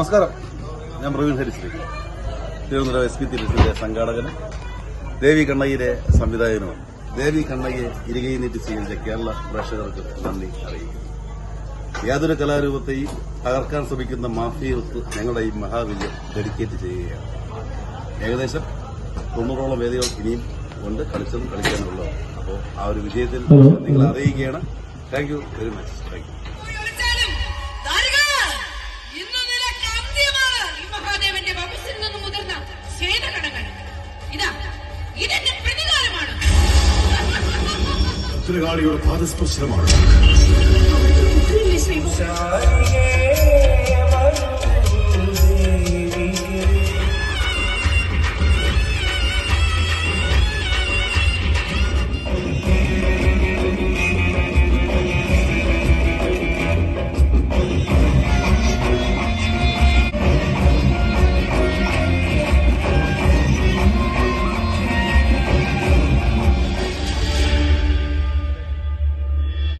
നമസ്കാരം. ഞാൻ പ്രവീൺ ഹരിശ്രീ, തിരുവനന്തപുരം SP തിരുവനന്തപുരത്തിന്റെ സംഘാടകനും ദേവി കണ്ണയ്യരെ സംവിധായകനുമാണ്. ദേവി കണ്ണയ്യെ ഇരുകൈ നീട്ടി സ്വീകരിച്ച കേരള പ്രേക്ഷകർക്ക് നന്ദി അറിയിക്കുന്നു. യാതൊരു കലാരൂപത്തെയും തകർക്കാൻ ശ്രമിക്കുന്ന മാഫിയത്ത് ഞങ്ങളുടെ ഈ മഹാവിജയം ഡെഡിക്കേറ്റ് ചെയ്യുകയാണ്. ഏകദേശം 90ഓളം വേദികൾ ഇനിയും കൊണ്ട് കളിച്ചതും കളിക്കാനുള്ളതാണ്. അപ്പോൾ ആ ഒരു വിജയത്തിൽ നിങ്ങൾ അറിയിക്കുകയാണ്. Thank you very much. Thank you. ഭദ്രകാളിയുടെ പാദസ്പർശനമാണ്